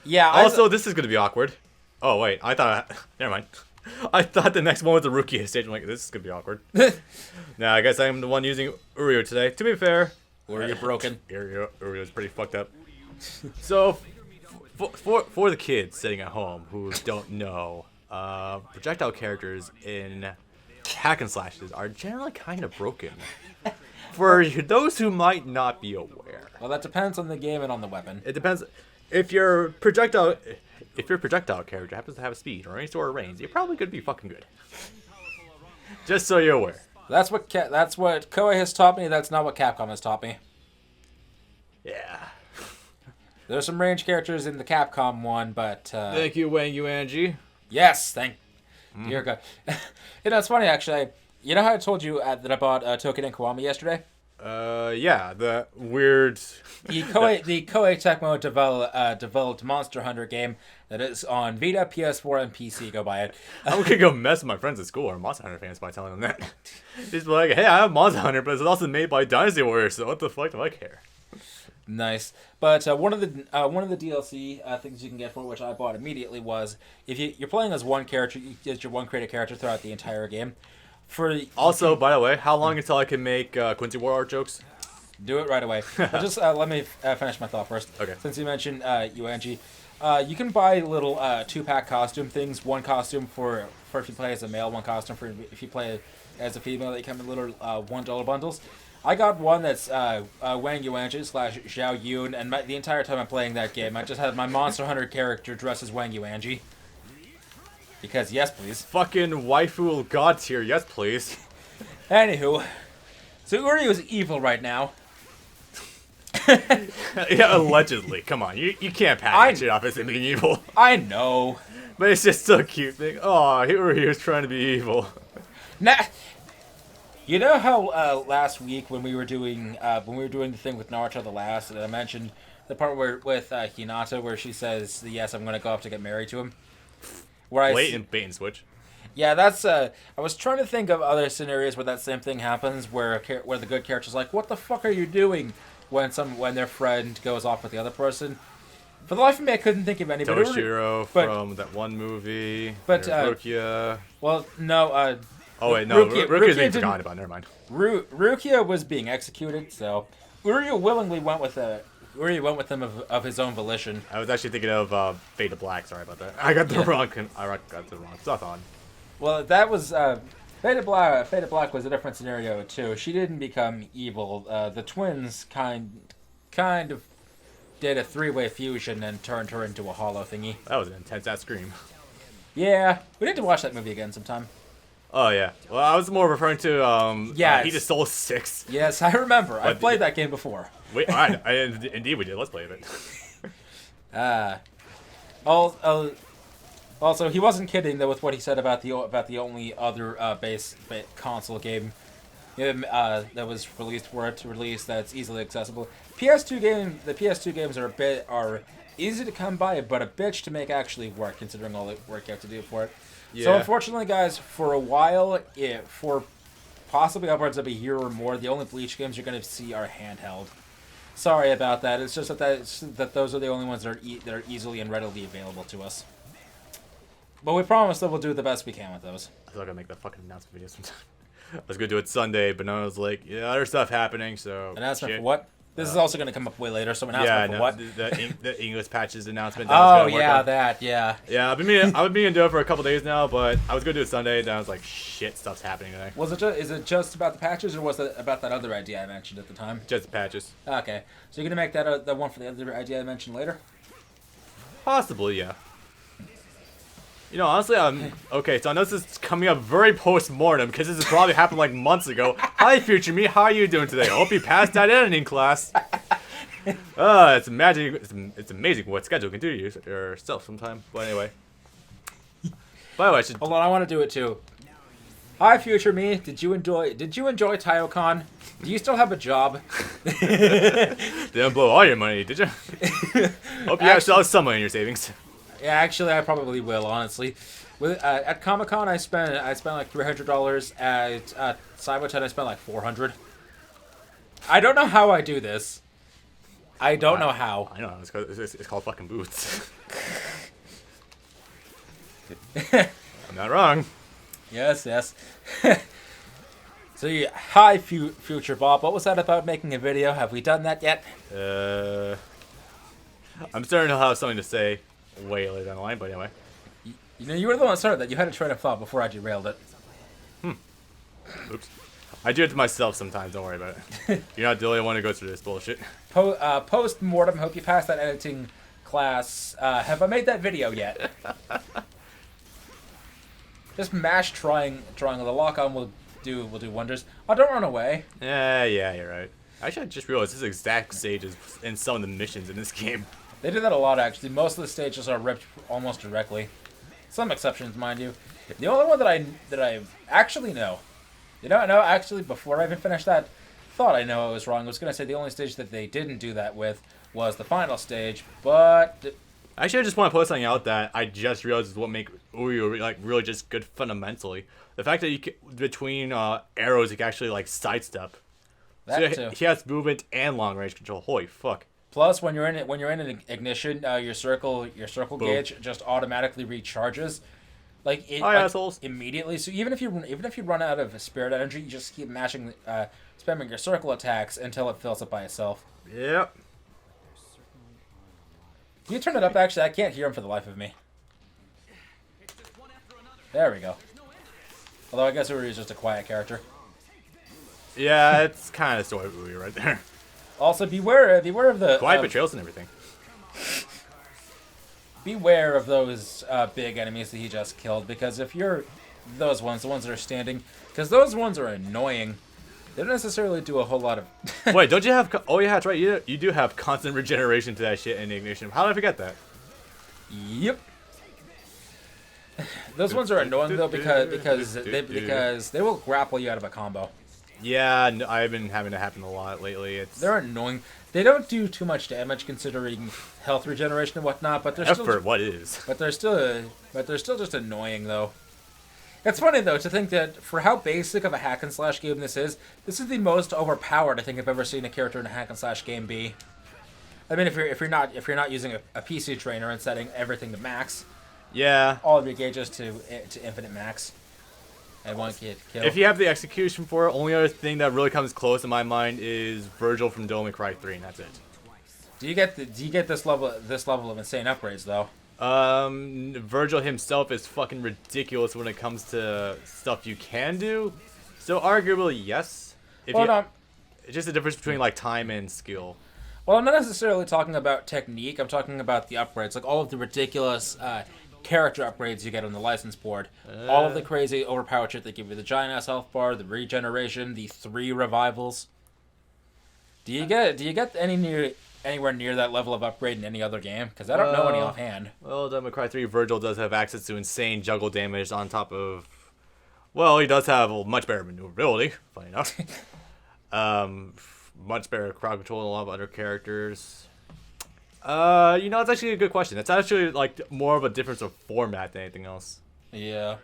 Yeah. Also, this is gonna be awkward. Oh wait, I thought. Never mind. I thought the next one was the rookie stage. I'm like, this is gonna be awkward. Now I guess I'm the one using Uryu today. To be fair, Uryu broken. Uryu is pretty fucked up. So, for the kids sitting at home who don't know, projectile characters in hack and slashes are generally kind of broken. For those who might not be aware. Well, that depends on the game and on the weapon. It depends. If your projectile character happens to have a speed or any sort of range, you're probably gonna be fucking good. Just so you're aware. That's what Koei has taught me. That's not what Capcom has taught me. Yeah. There's some range characters in the Capcom one, but Thank you, Wang Yu Angie. yes, thank dear God. It's funny actually. You know how I told you that I bought Token and Kiwami yesterday? Yeah, the weird. The Koei Tecmo developed Monster Hunter game that is on Vita, PS4, and PC. Go buy it. I'm gonna go mess with my friends at school who are Monster Hunter fans by telling them that. Just be like, hey, I have Monster Hunter, but it's also made by Dynasty Warriors, so what the fuck do I care? Nice, but one of the DLC things you can get for it, which I bought immediately, was if you're playing as one character, you get your one created character throughout the entire game. Also, by the way, how long until I can make Quincy War art jokes? Do it right away. But just let me finish my thought first. Okay. Since you mentioned UNG, you can buy little 2-pack costume things. One costume for if you play as a male, one costume for if you play as a female. They come in little $1 bundles. I got one that's Wang Yuanji / Xiao Yun, and the entire time I'm playing that game, I just had my Monster Hunter character dressed as Wang Yuanji. Because yes, please. Fucking waifu god tier, yes please. Anywho, so Uryu is evil right now. Yeah, allegedly. Come on, you can't package it off as him being evil. I know. But it's just so cute thing. Oh, Uryu is trying to be evil. Nah. You know how last week when we were doing the thing with Naruto the Last, and I mentioned the part where with Hinata where she says, "Yes, I'm going to go up to get married to him." Bait and switch. Yeah, that's. I was trying to think of other scenarios where that same thing happens, where the good character's like, "What the fuck are you doing?" when their friend goes off with the other person. For the life of me, I couldn't think of any. Toshiro from that one movie. But Rukia. Well, no. Oh wait, no. Rukia's being forgotten about. Never mind. Rukia was being executed, so Uryu willingly went with him of his own volition. I was actually thinking of Fade to Black. Sorry about that. I got the wrong stuff on. Well, that was Fade to Black. Fade to Black was a different scenario too. She didn't become evil. The twins kind of did a 3-way fusion and turned her into a hollow thingy. That was an intense ass scream. Yeah, we need to watch that movie again sometime. Oh yeah. Well, I was more referring to HtS6. Yes, I remember. I played that game before. Wait, indeed we did. Let's play it. Also, he wasn't kidding though with what he said about the only other base console game that was released that's easily accessible. The PS2 games are easy to come by, but a bitch to make actually work, considering all the work you have to do for it. Yeah. So unfortunately, guys, for a while, for possibly upwards of a year or more, the only Bleach games you're going to see are handheld. Sorry about that. It's just that those are the only ones that are easily and readily available to us. But we promise that we'll do the best we can with those. I thought I'd make that fucking announcement video sometime. I was going to do it Sunday, but then I was like, yeah, other stuff happening, so... Announcement for what? This is also going to come up way later, so announcement for what? The English patches announcement. Yeah. Yeah, I've been meaning to do it for a couple days now, but I was going to do it Sunday, and I was like, shit, stuff's happening today. Is it just about the patches, or was it about that other idea I mentioned at the time? Just the patches. Okay, so you're going to make that the one for the other idea I mentioned later? Possibly, yeah. You know, honestly, okay, so I know this is coming up very post-mortem, because this has probably happened like months ago. Hi, future me, how are you doing today? I hope you passed that editing class. It's it's amazing what schedule can do to yourself sometime. But anyway. By the way, Hold on, I want to do it too. Hi, future me, did you enjoy TaioCon? Do you still have a job? Didn't blow all your money, did you? Hope you still have some money in your savings. Yeah, actually, I probably will. Honestly, at Comic-Con, I spent like $300. At Cyberton, I spent like $400. I don't know how I do this. I don't know how. I know, it's called fucking boots. I'm not wrong. Yes, yes. So, yeah, hi, Future Bob. What was that about making a video? Have we done that yet? I'm starting to have something to say way later down the line, but anyway. You know, you were the one that started that. You had a train of thought before I derailed it. Oops. I do it to myself sometimes, don't worry about it. You're not the only one who goes through this bullshit. Post-mortem, hope you passed that editing class. Have I made that video yet? Just mash triangle. The lock-on will do wonders. Oh, don't run away. Yeah, you're right. Actually, I just realized this exact stage is in some of the missions in this game. They do that a lot, actually. Most of the stages are ripped almost directly. Some exceptions, mind you. The only one that I actually know. You know, no, actually, before I even finished that thought, I know I was wrong. I was going to say the only stage that they didn't do that with was the final stage, but... Actually, I just want to put something out that I just realized is what makes Uryu like really just good fundamentally. The fact that you can, between arrows, you can actually like sidestep. That so too. He has movement and long range control. Holy fuck! Plus, when you're in an ignition, your circle Boom. Gauge just automatically recharges, like assholes. Immediately. So even if you run out of spirit energy, you just keep mashing, spamming your circle attacks until it fills up by itself. Yep. Can you turn it up? Actually, I can't hear him for the life of me. There we go. Although I guess Uryu is just a quiet character. Yeah, it's kind of sort of Uryu right there. Also, beware of the Quiet betrayals and everything. Beware of those big enemies that he just killed, because if you're the ones that are standing, because those ones are annoying. They don't necessarily do a whole lot of... Wait, don't you have... Oh, yeah, that's right. You do have constant regeneration to that shit in Ignition. How did I forget that? Yep. Those ones are annoying, though, because they will grapple you out of a combo. Yeah, no, I've been having to happen a lot lately. They're annoying. They don't do too much damage considering health regeneration and whatnot, but they're still... what is? But they're still just annoying, though. It's funny, though, to think that for how basic of a hack-and-slash game this is the most overpowered I think I've ever seen a character in a hack-and-slash game be. I mean, if you're not using a PC trainer and setting everything to max, yeah, all of your gauges to infinite max, and one kid kill. If you have the execution for it, only other thing that really comes close in my mind is Virgil from Devil May Cry 3, and that's it. Do you get this level of insane upgrades though? Virgil himself is fucking ridiculous when it comes to stuff you can do. So arguably, yes. It's just the difference between like time and skill. Well, I'm not necessarily talking about technique. I'm talking about the upgrades, like all of the ridiculous character upgrades you get on the license board. All of the crazy overpowered shit they give you: the giant ass health bar, the regeneration, the 3 revivals. Do you get anywhere near that level of upgrade in any other game? Because I don't know any offhand. Well, Devil May Cry 3 Virgil does have access to insane juggle damage on top of... Well, he does have a much better maneuverability, funny enough. Much better crowd control than a lot of other characters. It's actually a good question. It's actually like more of a difference of format than anything else. Yeah.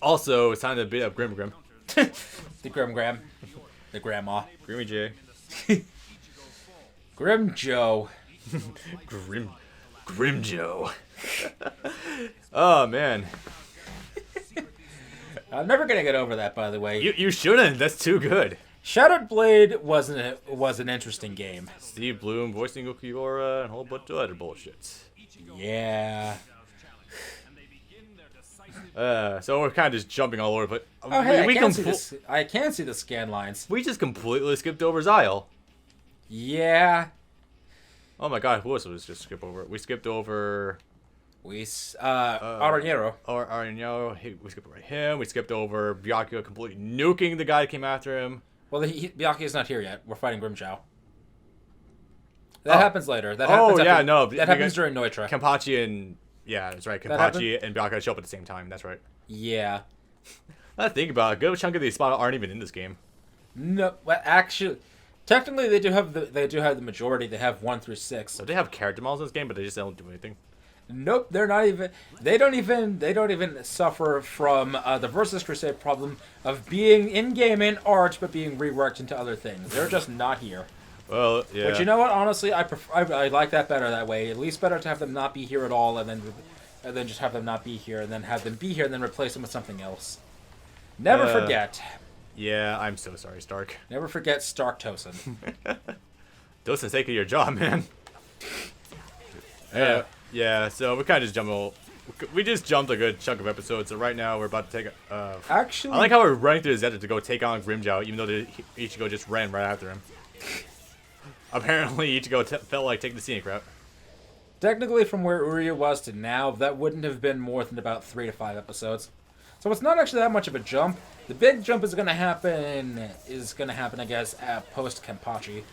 Also, it's time to beat up Grim. The Grim. The Grandma. Grimmy J. Grimmjow. Grimmjow. Oh, man. I'm never gonna get over that, by the way. You shouldn't. That's too good. Shattered Blade was an interesting game. Steve Bloom voicing Ukiura and a whole bunch of other bullshits. Yeah. So we're kind of just jumping all over, but oh, hey, I can see the scan lines. We just completely skipped over Zyle. Yeah. Oh my god, who else was just skip over? We skipped over... Aranero. Aranero, we skipped over him. We skipped over Byakuya completely nuking the guy that came after him. Well, Byakuya's not here yet. We're fighting Grimmjow. That happens later. That happens during Neutra. Kenpachi and... Yeah, that's right. Kenpachi and Byakuya show up at the same time. That's right. Yeah. I think about it. A good chunk of these spots aren't even in this game. No, well, actually... Technically, they do have the majority. They have 1 through 6. So they have character models in this game, but they just don't do anything. Nope, they're not even. They don't even suffer from the Versus Crusade problem of being in game in art but being reworked into other things. They're just not here. Well, yeah. But you know what? Honestly, I like that better that way. At least better to have them not be here at all, and then just have them not be here, and then have them be here, and then replace them with something else. Never forget. Yeah, I'm so sorry, Stark. Never forget Stark Tosin. Tosin's taking your job, man. Yeah, so we kind of just jumped a good chunk of episodes, so right now we're about to take Actually... I like how we're running through the desert to go take on Grimmjow, even though Ichigo just ran right after him. Apparently, Ichigo felt like taking the scenic route. Technically, from where Uryu was to now, that wouldn't have been more than about 3 to 5 episodes. So it's not actually that much of a jump. The big jump is going to happen, I guess, at post-Kenpachi.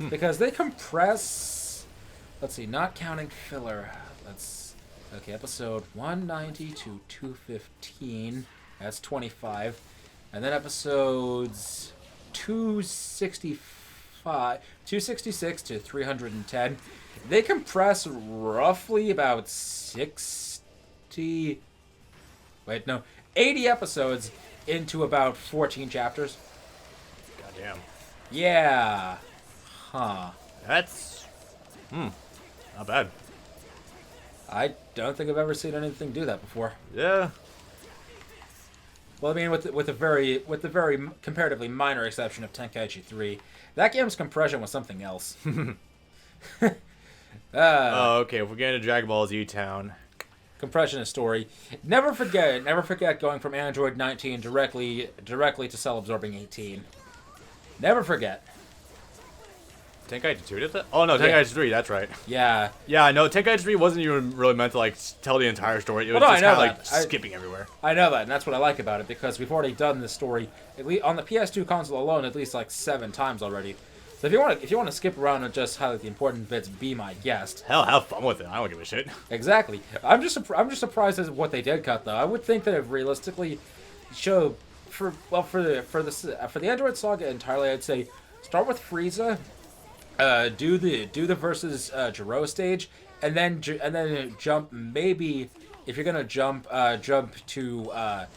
Because they compress... Let's see, not counting filler. Okay, episode 190 to 215. That's 25. And then episodes 266 to 310. They compress roughly about 80 episodes into about 14 chapters. Goddamn. Yeah. Huh. That's... not bad. I don't think I've ever seen anything do that before. Yeah. Well, I mean, with the very comparatively minor exception of Tenkaichi 3, that game's compression was something else. Oh, okay. If we're getting to Dragon Ball Z Town. Compression is story. Never forget going from Android 19 directly to Cell Absorbing 18. Never forget. Tenkaichi 2 did that? Oh no, Tenkaichi 3, that's right. Yeah. Yeah, no, Tenkaichi 3 wasn't even really meant to like tell the entire story. It was Well, no, just I know kind of like that. skipping everywhere. I know that, and that's what I like about it, because we've already done this story at least on the PS2 console alone at least like 7 times already. So if you want to skip around and just highlight the important bits, be my guest. Hell, have fun with it. I don't give a shit. Exactly. I'm just surprised at what they did cut though. I would think that if realistically show for the Android Saga entirely, I'd say start with Frieza. Do the versus Jiro stage, and then jump. Maybe if you're gonna jump to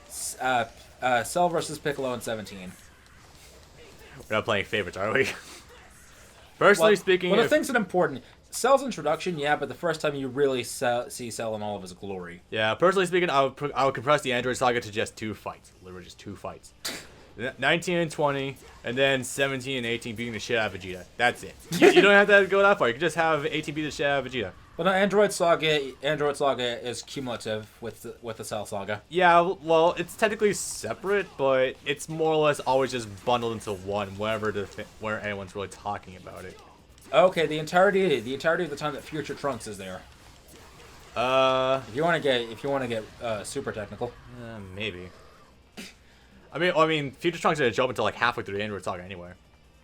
Cell versus Piccolo in 17. We're not playing favorites, are we? Personally speaking, the things that are important. Cell's introduction, yeah, but the first time you really see Cell in all of his glory. Yeah, personally speaking, I would compress the Android Saga to just 2 fights. Literally just 2 fights. 19 and 20, and then 17 and 18 beating the shit out of Vegeta. That's it. You don't have to go that far. You can just have 18 beat the shit out of Vegeta. Well, no, Android Saga is cumulative with the Cell Saga. Yeah, well, it's technically separate, but it's more or less always just bundled into one, where anyone's really talking about it. Okay, the entirety of the time that Future Trunks is there. If you want to get super technical. Maybe. I mean, Future Trunks didn't jump until like halfway through the Android Saga anyway.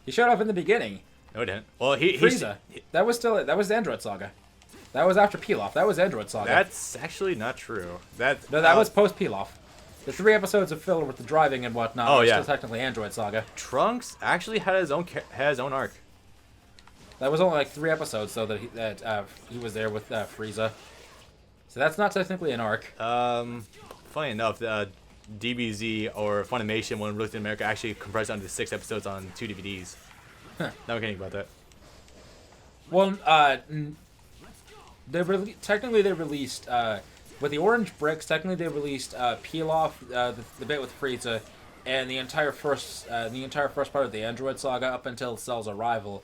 He showed up in the beginning. No, he didn't. Well, Frieza. That was the Android Saga. That was after Pilaf. That was Android Saga. That's actually not true. That was post Pilaf. The 3 episodes of filler with the driving and whatnot are still technically Android Saga. Trunks actually had his own arc. That was only like 3 episodes though that he was there with Frieza. So that's not technically an arc. Funny enough, DBZ or Funimation, when released in America, actually compressed onto 6 episodes on 2 DVDs. Huh. Not kidding about that. Well, technically they released with the orange bricks. Technically they released Pilaf, the bit with Frieza, and the entire first part of the Android Saga up until Cell's arrival.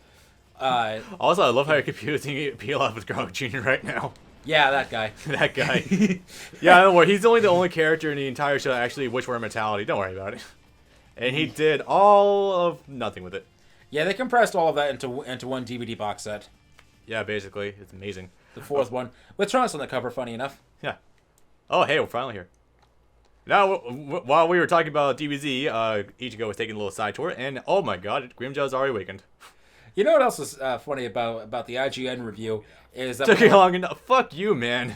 Also, I love how you're confusing Pilaf with Garlic Jr. right now. Yeah, that guy. That guy. Yeah, don't worry. He's the only character in the entire show that actually wished for immortality. Don't worry about it. And he did all of nothing with it. Yeah, they compressed all of that into one DVD box set. Yeah, basically. It's amazing. The 4th one. With Trunks on the cover, funny enough. Yeah. Oh, hey, we're finally here. Now, while we were talking about DBZ, Ichigo was taking a little side tour, and oh my god, Grimmjow's already awakened. You know what else is funny about the IGN review is that... Took you long enough. Fuck you, man.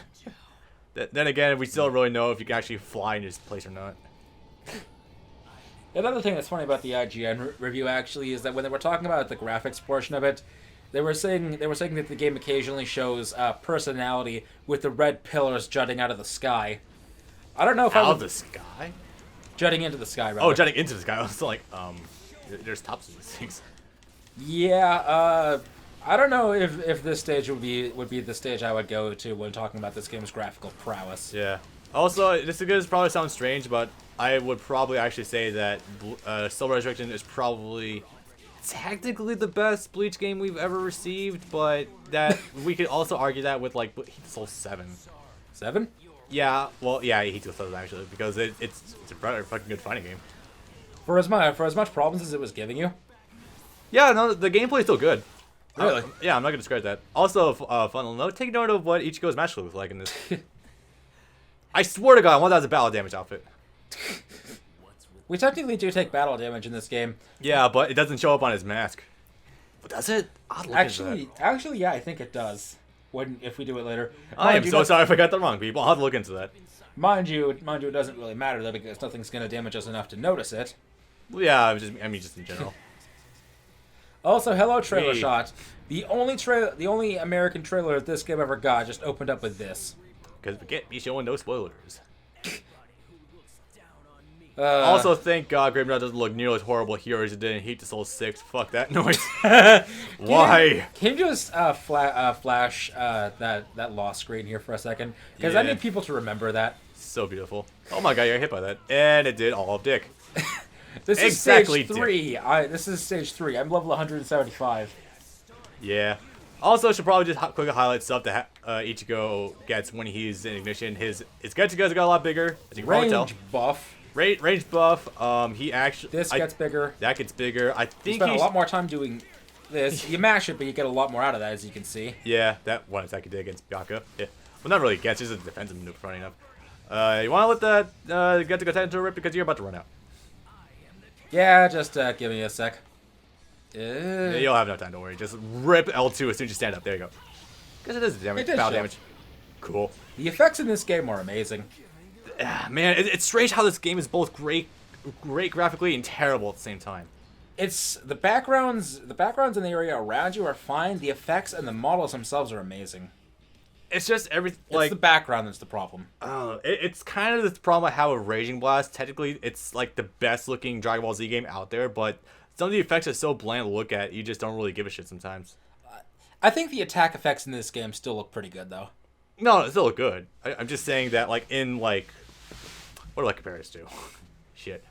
Then again, we still don't really know if you can actually fly in this place or not. Another thing that's funny about the IGN review actually is that when they were talking about the graphics portion of it, they were saying that the game occasionally shows personality with the red pillars jutting out of the sky. I don't know if out of the sky? Jutting into the sky, rather. Oh, jutting into the sky. I was like, there's tops of these things. Yeah, I don't know if this stage would be the stage I would go to when talking about this game's graphical prowess. Yeah. Also, this probably sounds strange, but I would probably actually say that Soul Resurrection is probably technically the best Bleach game we've ever received, but that we could also argue that with like Soul 7. 7? Yeah, well, yeah, Heat Soul 7 actually, because it's a very fucking good fighting game. For as much problems as it was giving you. Yeah, no, the gameplay is still good. Really? Yeah, I'm not gonna discredit that. Also, fun little note: take note of what Ichigo's match looks like in this. I swear to God, I want that as a battle damage outfit. We technically do take battle damage in this game. Yeah, but it doesn't show up on his mask. But does it? I'll look into that. Actually, yeah, I think it does. If we do it later. I am so sorry if I got that wrong, people. I'll have to look into that. Mind you, it doesn't really matter though because nothing's gonna damage us enough to notice it. Well, yeah, I mean, just in general. Also, hello trailer shot. The only American trailer that this game ever got just opened up with this. Because we can't be showing no spoilers. Uh, Also, thank God Grimmjow doesn't look nearly as horrible here as it did in Heat to Soul 6. Fuck that noise. Why? Can you just flash that lost screen here for a second? Because I need people to remember that. So beautiful. Oh my God, you got hit by that. And it did all of dick. This is Exactly, stage 3. This is stage 3. I'm level 175. Yeah. Also, should probably just quickly highlight stuff that Ichigo gets when he's in Ignition. His Getsugas got a lot bigger, as you can probably tell. Range buff. Range buff. He actually. This gets bigger. That gets bigger. I You think spend a lot more time doing this. You mash it, but you get a lot more out of that, as you can see. Yeah, that one attack he did against Byaka. Yeah. Well, not really against, just a defensive maneuver, funny enough. You want to let that Getsuga turn into a rip because you're about to run out. Yeah, just give me a sec. Yeah, you'll have no time, don't worry. Just rip L2 as soon as you stand up. There you go. Because it does damage. Battle damage. Cool. The effects in this game are amazing. Man, it's strange how this game is both great graphically and terrible at the same time. It's the backgrounds in the area around you are fine. The effects and the models themselves are amazing. It's just everything. It's the background that's the problem. It's kind of the problem I have with Raging Blast. Technically, it's like the best looking Dragon Ball Z game out there, but some of the effects are so bland to look at, you just don't really give a shit sometimes. I think the attack effects in this game still look pretty good, though. No, it still look good. I'm just saying that, like, in, like... What do I compare this to? Shit.